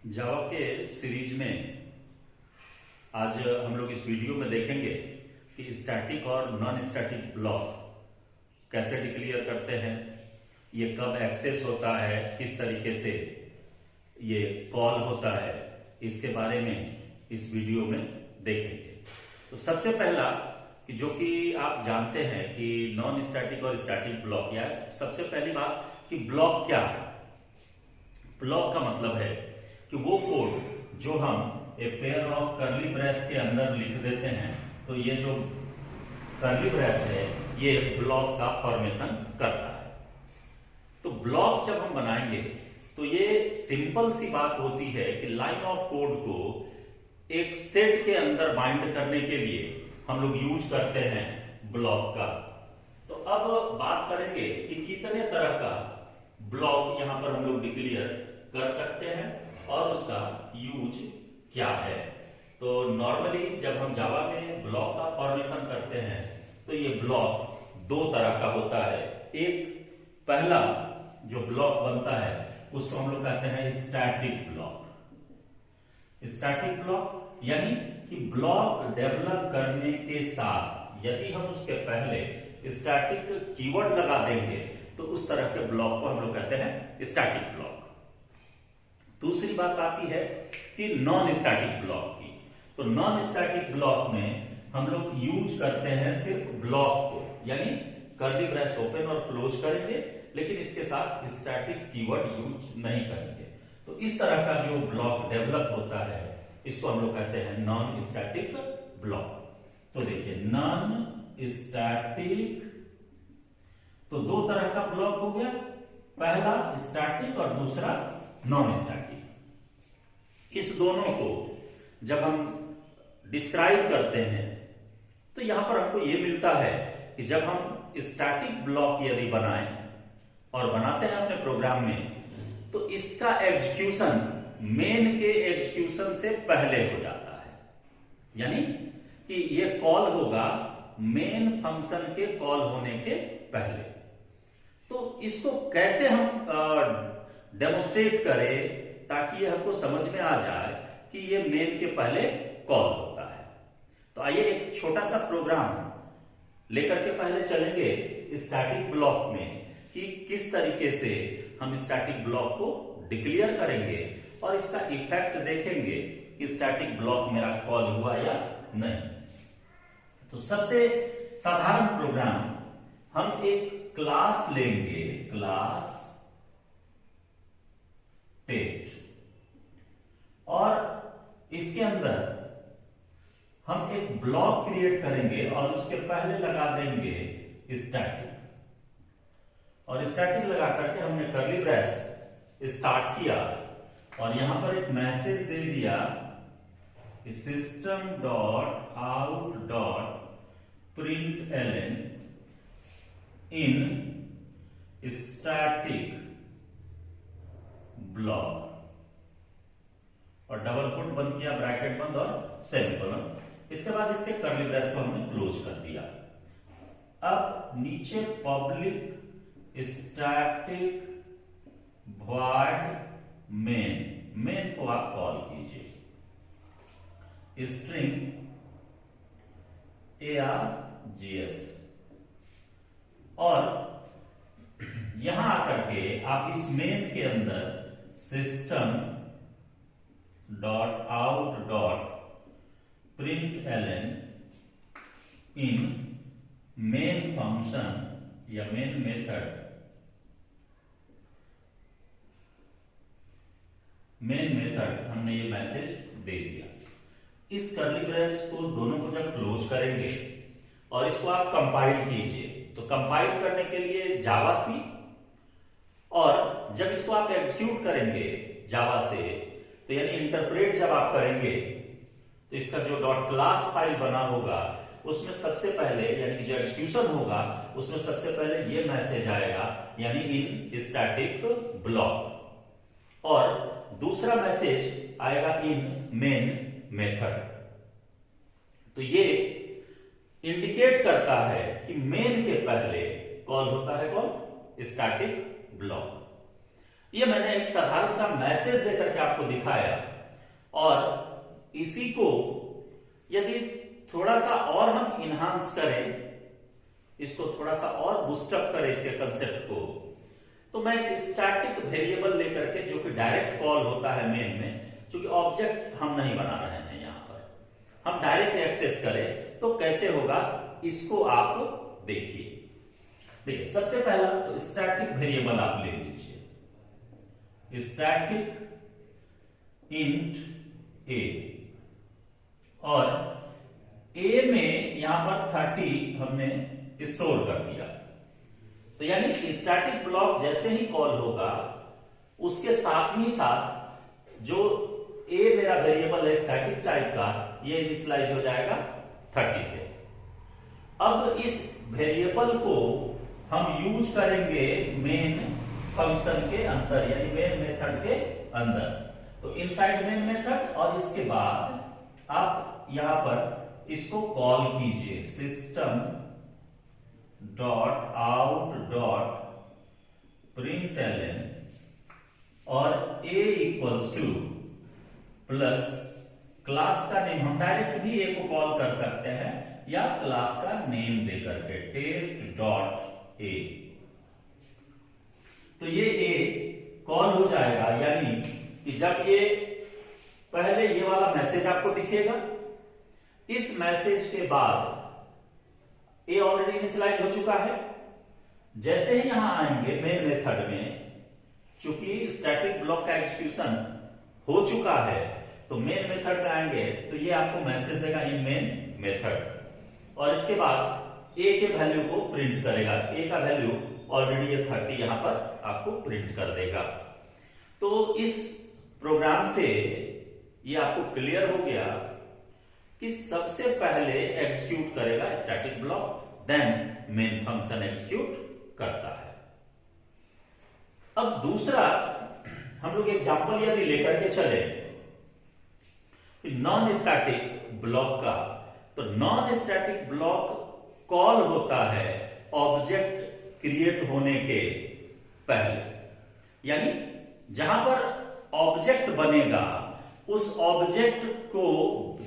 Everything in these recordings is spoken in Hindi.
जावा के सीरीज में आज हम लोग इस वीडियो में देखेंगे कि स्टैटिक और नॉन स्टैटिक ब्लॉक कैसे डिक्लेयर करते हैं, ये कब एक्सेस होता है, किस तरीके से ये कॉल होता है, इसके बारे में इस वीडियो में देखेंगे। तो सबसे पहला जो कि आप जानते हैं कि नॉन स्टैटिक और स्टैटिक ब्लॉक, या सबसे पहली बात कि ब्लॉक क्या है। ब्लॉक का मतलब है कि वो कोड जो हम a pair of curly brace के अंदर लिख देते हैं, तो ये जो कर्ली ब्रेस है ये ब्लॉक का फॉर्मेशन करता है। तो ब्लॉक जब हम बनाएंगे तो ये सिंपल सी बात होती है कि लाइन ऑफ कोड को एक सेट के अंदर बाइंड करने के लिए हम लोग यूज करते हैं ब्लॉक का। तो अब बात करेंगे कि कितने तरह का ब्लॉक यहां पर हम लोग डिक्लेयर कर सकते हैं और उसका यूज क्या है। तो नॉर्मली जब हम जावा में ब्लॉक का फॉर्मेशन करते हैं तो ये ब्लॉक दो तरह का होता है। एक पहला जो ब्लॉक बनता है उसको हम लोग कहते हैं स्टैटिक ब्लॉक। स्टैटिक ब्लॉक यानी कि ब्लॉक डेवलप करने के साथ यदि हम उसके पहले स्टैटिक कीवर्ड लगा देंगे तो उस तरह के ब्लॉक को हम लोग कहते हैं स्टैटिक ब्लॉक। दूसरी बात आती है कि नॉन स्टैटिक ब्लॉक की। तो नॉन स्टैटिक ब्लॉक में हम लोग यूज करते हैं सिर्फ ब्लॉक को, यानी कर्ली ब्रेस ओपन और क्लोज करेंगे, लेकिन इसके साथ स्टैटिक कीवर्ड यूज नहीं करेंगे। तो इस तरह का जो ब्लॉक डेवलप होता है इसको हम लोग कहते हैं नॉन स्टैटिक ब्लॉक। तो देखिए नॉन स्टैटिक, तो दो तरह का ब्लॉक हो गया, पहला स्टैटिक और दूसरा नॉन स्टैटिक। इस दोनों को जब हम डिस्क्राइब करते हैं तो यहां पर हमको यह मिलता है कि जब हम स्टैटिक ब्लॉक यदि बनाएं और बनाते हैं अपने प्रोग्राम में तो इसका एग्जीक्यूशन मेन के एग्जीक्यूशन से पहले हो जाता है, यानी कि ये कॉल होगा मेन फंक्शन के कॉल होने के पहले। तो इसको कैसे हम डेमोस्ट्रेट करें ताकि ये हमको समझ में आ जाए कि ये मेन के पहले कॉल होता है। तो आइए एक छोटा सा प्रोग्राम लेकर के पहले चलेंगे स्टैटिक ब्लॉक में कि किस तरीके से हम स्टैटिक ब्लॉक को डिक्लेयर करेंगे और इसका इफेक्ट देखेंगे कि स्टैटिक ब्लॉक मेरा कॉल हुआ या नहीं। तो सबसे साधारण प्रोग्राम, हम एक क्लास लेंगे, क्लास टेस्ट, और इसके अंदर हम एक ब्लॉक क्रिएट करेंगे और उसके पहले लगा देंगे स्टैटिक, और स्टैटिक लगा करके हमने कर्ली ब्रेस स्टार्ट किया और यहां पर एक मैसेज दे दिया कि system dot out dot println in static block, और डबल कोट बंद किया, ब्रैकेट बंद और सेमीकोलन। इसके बाद इसके कर्ली ब्रेस को हमने क्लोज कर दिया। अब नीचे पब्लिक स्टैटिक वॉइड मेन को आप कॉल कीजिए, स्ट्रिंग args, और यहां आकर के आप इस मेन के अंदर system dot out dot println in main function या मेन मेथड, हमने ये मैसेज दे दिया। इस कर्ली ब्रेस को दोनों को जब क्लोज करेंगे और इसको आप कंपाइल कीजिए, तो कंपाइल करने के लिए जावा सी, और जब इसको आप एग्जीक्यूट करेंगे जावा से, तो यानी इंटरप्रेट जब आप करेंगे तो इसका जो डॉट क्लास फाइल बना होगा उसमें सबसे पहले, यानी जो एग्जीक्यूशन होगा उसमें सबसे पहले ये मैसेज आएगा, यानी इन स्टैटिक ब्लॉक, और दूसरा मैसेज आएगा इन मेन मेथड। तो ये इंडिकेट करता है कि मेन के पहले कॉल होता है कौन, स्टैटिक ब्लॉक। ये मैंने एक साधारण सा मैसेज देकर के आपको दिखाया, और इसी को यदि थोड़ा सा और हम इनहांस करें, इसको थोड़ा सा और बूस्टअप करें इसके कंसेप्ट को, तो मैं एक स्टैटिक वेरिएबल लेकर के, जो कि डायरेक्ट कॉल होता है मेन में, क्योंकि ऑब्जेक्ट हम नहीं बना रहे हैं, यहां पर हम डायरेक्ट एक्सेस करें तो कैसे होगा, इसको आप देखिए। देखिए सबसे पहला तो स्टैटिक वेरिएबल आप ले लीजिए, स्टैटिक इंट ए, और ए में यहां पर 30 हमने स्टोर कर दिया। तो यानी कि स्टैटिक ब्लॉक जैसे ही कॉल होगा, उसके साथ ही साथ जो ए मेरा वेरिएबल है स्टैटिक टाइप का, ये इनिशियलाइज हो जाएगा 30 से। अब इस वेरिएबल को हम यूज करेंगे मेन फंक्शन के अंदर, यानी मेन मेथड के अंदर। तो इनसाइड मेन मेथड, और इसके बाद आप यहां पर इसको कॉल कीजिए, system dot out dot println, और a equals two plus class का नेम, हम डायरेक्ट भी a को कॉल कर सकते हैं या क्लास का नेम देकर के, टेस्ट डॉट a। तो ये a कॉल हो जाएगा, यानी कि जब ये पहले ये वाला मैसेज आपको दिखेगा, इस मैसेज के बाद ए ऑलरेडी इनिशियलाइज हो चुका है। जैसे ही यहां आएंगे मेन मेथड में, चूंकि स्टैटिक ब्लॉक का एग्जीक्यूशन हो चुका है, तो मेन मेथड में आएंगे तो ये आपको मैसेज देगा इन मेन मेथड, और इसके बाद ए के वैल्यू को प्रिंट करेगा। ए का वैल्यू ऑलरेडी ये 30 यहां पर आपको प्रिंट कर देगा। तो इस प्रोग्राम से ये आपको क्लियर हो गया कि सबसे पहले एग्जीक्यूट करेगा static block, then main function execute करता है। अब दूसरा हम लोग एग्जांपल यदि लेकर के चले कि नॉन स्टैटिक ब्लॉक का, तो नॉन स्टैटिक ब्लॉक कॉल होता है ऑब्जेक्ट क्रिएट होने के पहले, यानी जहां पर ऑब्जेक्ट बनेगा, उस ऑब्जेक्ट को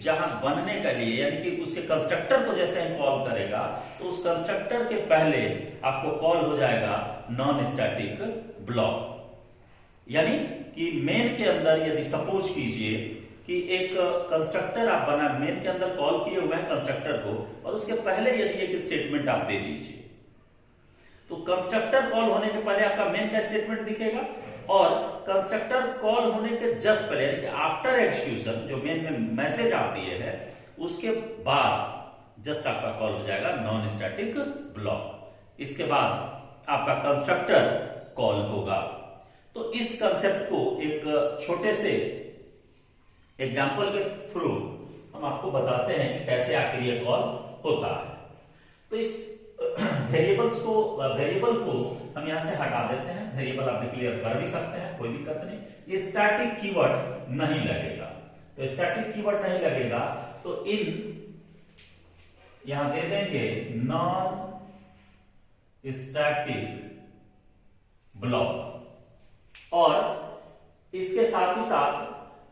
जहां बनने के लिए, यानी कि उसके कंस्ट्रक्टर को जैसे हम कॉल करेगा, तो उस कंस्ट्रक्टर के पहले आपको कॉल हो जाएगा नॉन स्टैटिक ब्लॉक। यानी कि मेन के अंदर यदि सपोज कीजिए कि एक कंस्ट्रक्टर आप बना, मेन के अंदर कॉल किए हुए हैं कंस्ट्रक्टर को, और उसके पहले यदि एक स्टेटमेंट आप दे दीजिए, तो कंस्ट्रक्टर कॉल होने के पहले आपका मेन का स्टेटमेंट दिखेगा, और कंस्ट्रक्टर कॉल होने के जस्ट पहले, यानी कि आफ्टर एग्जीक्यूशन, जो मेन में मैसेज आप दिए हैं, उसके बाद जस्ट आपका कॉल हो जाएगा नॉन स्टैटिक ब्लॉक। इसके बाद आपका कंस्ट्रक्टर कॉल होगा। तो इस कंसेप्ट को एक छोटे से एग्जाम्पल के थ्रू हम आपको बताते हैं कि कैसे आखिर ये कॉल होता है। तो इस वेरिएबल को हम यहां से हटा देते हैं। वेरिएबल आप डिक्लेयर कर भी सकते हैं, कोई दिक्कत नहीं। ये स्टैटिक कीवर्ड नहीं लगेगा, तो स्टैटिक कीवर्ड नहीं लगेगा तो इन यहां दे देंगे नॉन स्टैटिक ब्लॉक, और इसके साथ ही साथ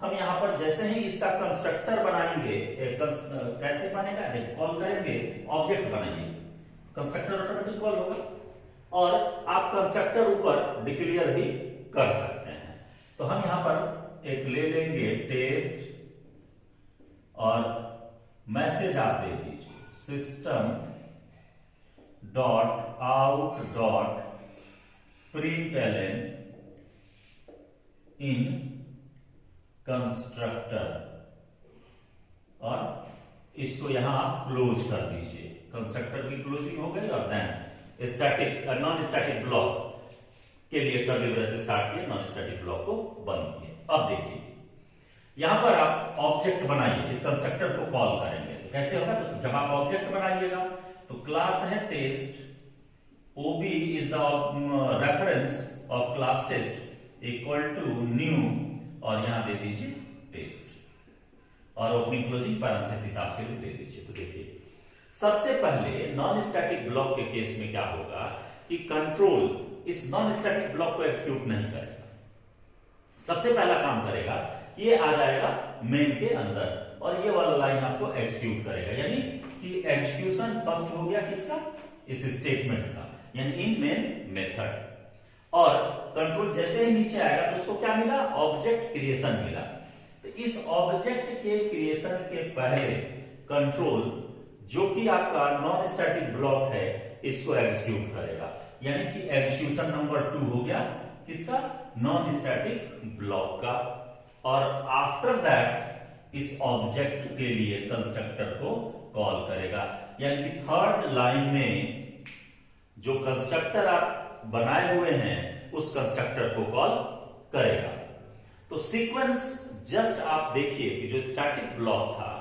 हम यहां पर जैसे ही इसका कंस्ट्रक्टर बनाएंगे, कैसे बनेगा, कॉल करेंगे, ऑब्जेक्ट बनाएंगे, कंस्ट्रक्टर ऑटोमेटिक कॉल होगा, और आप कंस्ट्रक्टर ऊपर डिक्लेयर भी कर सकते हैं। तो हम यहां पर एक ले लेंगे टेस्ट, और मैसेज आप दे दीजिए system dot out dot println in constructor, और इसको यहां आप क्लोज कर दीजिए। कंस्ट्रक्टर की क्लोजिंग हो गई, और then static non static block के लिए कर्ली ब्रेस स्टार्ट किए, नॉन स्टैटिक ब्लॉक को बंद किए। अब देखिए यहां पर आप ऑब्जेक्ट बनाइए, इस कंस्ट्रक्टर को कॉल करेंगे। तो कैसे होगा, तो जब आप ऑब्जेक्ट बनाइएगा तो क्लास है test, OB is the reference of class test equal to new, और यहां दे दीजिए टेस्ट, और ओपनिंग क्लोजिंग पैरेंथेसिस आप से भी दे दीजिए। तो देखिए सबसे पहले नॉन स्टैटिक ब्लॉक के केस में क्या होगा कि कंट्रोल इस नॉन स्टैटिक ब्लॉक को एग्जीक्यूट नहीं करेगा, सबसे पहला काम करेगा, ये आ जाएगा मेन के अंदर और ये वाला लाइन आपको एग्जीक्यूट करेगा, यानी कि एग्जीक्यूशन फर्स्ट हो गया किसका, इस स्टेटमेंट का, यानी इन मेन मेथड। और कंट्रोल जैसे ही नीचे आएगा तो उसको क्या मिला, ऑब्जेक्ट क्रिएशन मिला। तो इस ऑब्जेक्ट के क्रिएशन के पहले कंट्रोल जो कि आपका नॉन स्टैटिक ब्लॉक है इसको एग्जीक्यूट करेगा, यानी कि एग्जीक्यूशन नंबर 2 हो गया किसका, नॉन स्टैटिक ब्लॉक का। और आफ्टर दैट इस ऑब्जेक्ट के लिए कंस्ट्रक्टर को कॉल करेगा, यानी कि थर्ड लाइन में जो कंस्ट्रक्टर आप बनाए हुए हैं उस कंस्ट्रक्टर को कॉल करेगा। तो सीक्वेंस जस्ट आप देखिए कि जो स्टैटिक ब्लॉक था,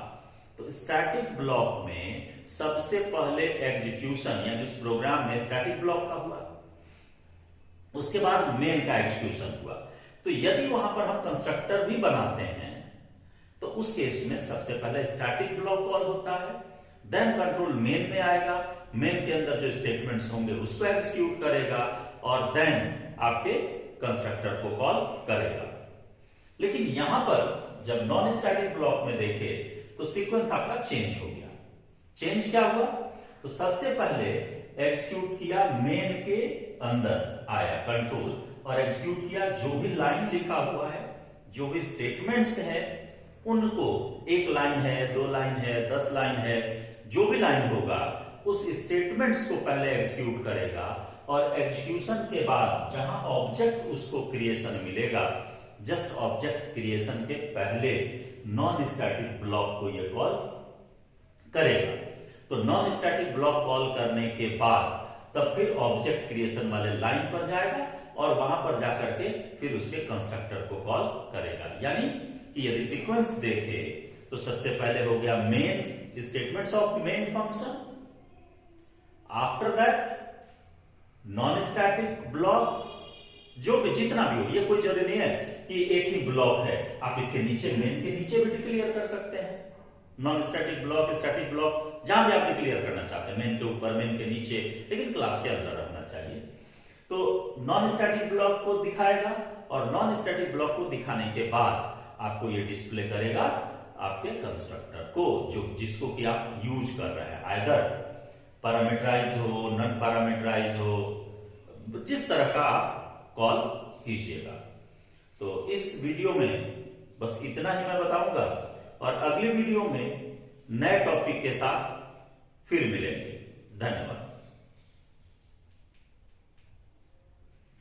तो स्टैटिक ब्लॉक में सबसे पहले एग्जीक्यूशन यानी उस प्रोग्राम में स्टैटिक ब्लॉक का हुआ, उसके बाद मेन का एग्जीक्यूशन हुआ। तो यदि वहां पर हम कंस्ट्रक्टर भी बनाते हैं तो उस केस में सबसे पहले स्टैटिक ब्लॉक कॉल होता है, देन कंट्रोल मेन में आएगा, मेन के अंदर जो स्टेटमेंट्स होंगे उसको एग्जीक्यूट करेगा और देन आपके कंस्ट्रक्टर को कॉल करेगा। लेकिन यहां पर जब नॉन स्टैटिक ब्लॉक में देखे तो सीक्वेंस आपका चेंज हो गया। चेंज क्या हुआ, तो सबसे पहले एग्जीक्यूट किया मेन के अंदर आया कंट्रोल और एग्जीक्यूट किया जो भी लाइन लिखा हुआ है, जो भी स्टेटमेंट्स है उनको, एक लाइन है, 2 लाइन है, 10 लाइन है, जो भी लाइन होगा उस स्टेटमेंट्स को पहले एग्जीक्यूट करेगा और एग्जीक्यूशन के बाद जहां ऑब्जेक्ट उसको क्रिएशन मिलेगा, जस्ट ऑब्जेक्ट क्रिएशन के पहले नॉन स्टैटिक ब्लॉक को यह कॉल करेगा। तो नॉन स्टैटिक ब्लॉक कॉल करने के बाद तब फिर ऑब्जेक्ट क्रिएशन वाले लाइन पर जाएगा और वहां पर जाकर के फिर उसके कंस्ट्रक्टर को कॉल करेगा। यानी कि यदि सीक्वेंस देखे तो सबसे पहले हो गया main, statements of main function, after that non static blocks, जो भी जितना भी हो, ये कोई जरूरी नहीं है कि एक ही ब्लॉक है, आप इसके नीचे मेन के नीचे भी डिक्लेयर कर सकते हैं non static block, static block, जहां भी आप डिक्लेयर करना चाहते हैं, मेन के ऊपर, मेन के नीचे, लेकिन क्लास के अंदर रहना चाहिए। तो नॉन स्टैटिक ब्लॉक को दिखाएगा और नॉन स्टैटिक ब्लॉक को दिखाने के बाद आपको ये डिस्प्ले करेगा आपके कंस्ट्रक्टर को, जो जिसको कि आप यूज कर रहे हैं, आइदर पैरामीटराइज हो, नॉन पैरामीटराइज हो, जिस तरह का आप कॉल कीजिएगा। तो इस वीडियो में बस इतना ही मैं बताऊंगा और अगली वीडियो में नए टॉपिक के साथ फिर मिलेंगे। धन्यवाद।